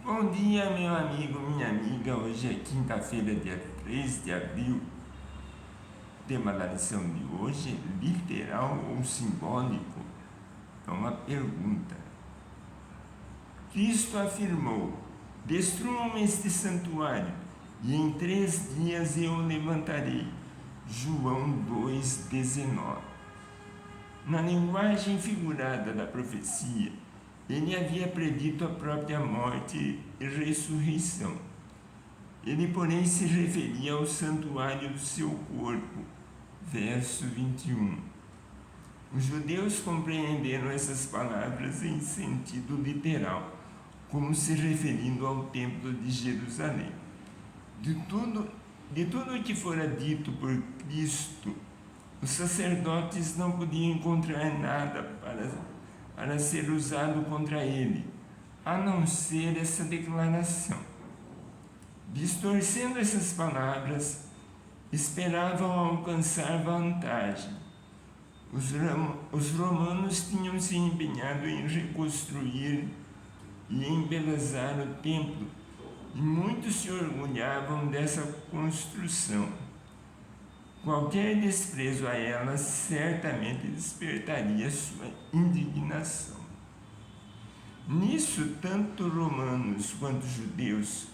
Bom dia, meu amigo, minha amiga. Hoje é quinta-feira, dia 3 de abril. O tema da lição de hoje é literal ou simbólico? É uma pergunta. Cristo afirmou: destruam este santuário, e em 3 dias eu o levantarei. João 2,19. Na linguagem figurada da profecia, ele havia predito a própria morte e ressurreição. Ele, porém, se referia ao santuário do seu corpo. Verso 21. Os judeus compreenderam essas palavras em sentido literal, como se referindo ao templo de Jerusalém. De tudo o que fora dito por Cristo, os sacerdotes não podiam encontrar nada para ser usado contra ele, a não ser essa declaração. Distorcendo essas palavras, esperavam alcançar vantagem. Os romanos tinham se empenhado em reconstruir e embelezar o templo, e muitos se orgulhavam dessa construção. Qualquer desprezo a ela certamente despertaria sua indignação. Nisso, tanto romanos quanto judeus,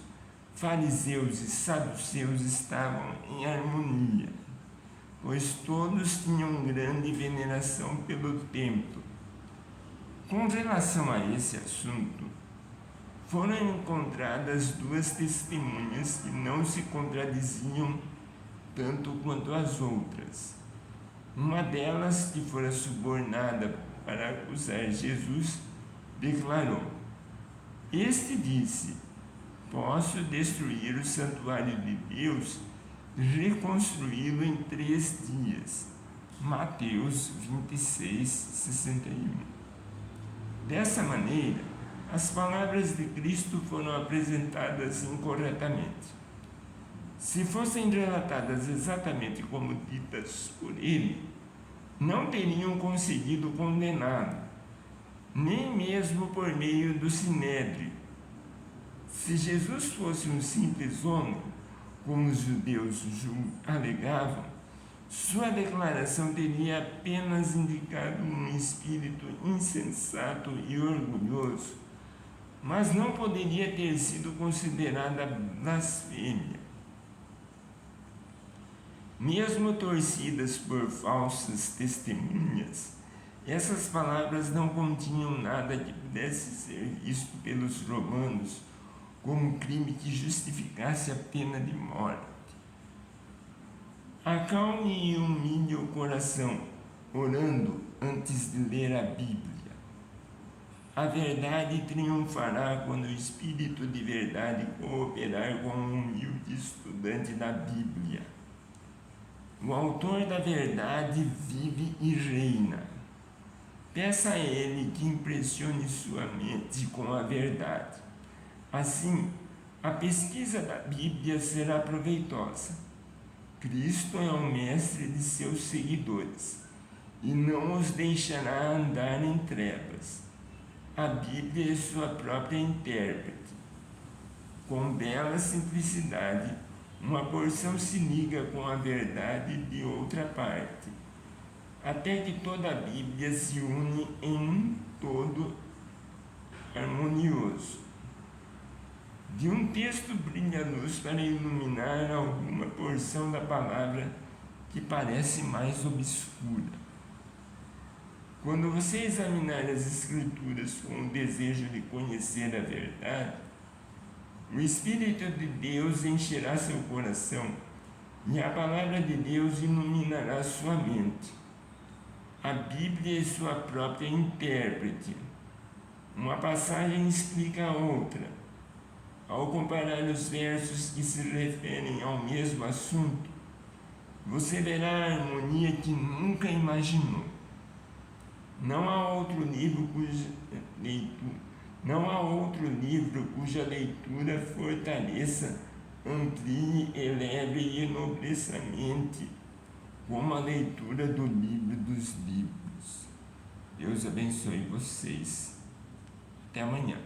fariseus e saduceus estavam em harmonia, pois todos tinham grande veneração pelo templo. Com relação a esse assunto, foram encontradas duas testemunhas que não se contradiziam tanto quanto as outras. Uma delas, que fora subornada para acusar Jesus, declarou: este disse: posso destruir o santuário de Deus e reconstruí-lo em 3 dias. Mateus 26:61. Dessa maneira, as palavras de Cristo foram apresentadas incorretamente. Se fossem relatadas exatamente como ditas por ele, não teriam conseguido condená-lo, nem mesmo por meio do Sinédrio. Se Jesus fosse um simples homem, como os judeus alegavam, sua declaração teria apenas indicado um espírito insensato e orgulhoso, mas não poderia ter sido considerada blasfêmia. Mesmo torcidas por falsas testemunhas, essas palavras não continham nada que pudesse ser visto pelos romanos como um crime que justificasse a pena de morte. Acalme e humilhe o coração, orando antes de ler a Bíblia. A verdade triunfará quando o Espírito de verdade cooperar com um humilde estudante da Bíblia. O autor da verdade vive e reina. Peça a ele que impressione sua mente com a verdade. Assim, a pesquisa da Bíblia será proveitosa. Cristo é o mestre de seus seguidores e não os deixará andar em trevas. A Bíblia é sua própria intérprete. Com bela simplicidade, uma porção se liga com a verdade de outra parte, até que toda a Bíblia se une em um todo harmonioso. De um texto brilha a luz para iluminar alguma porção da palavra que parece mais obscura. Quando você examinar as Escrituras com o desejo de conhecer a verdade, o Espírito de Deus encherá seu coração e a palavra de Deus iluminará sua mente. A Bíblia é sua própria intérprete. Uma passagem explica a outra. Ao comparar os versos que se referem ao mesmo assunto, você verá a harmonia que nunca imaginou. Não há outro livro cuja leitura fortaleça, amplie, eleve e enobreça a mente, como a leitura do livro dos livros. Deus abençoe vocês. Até amanhã.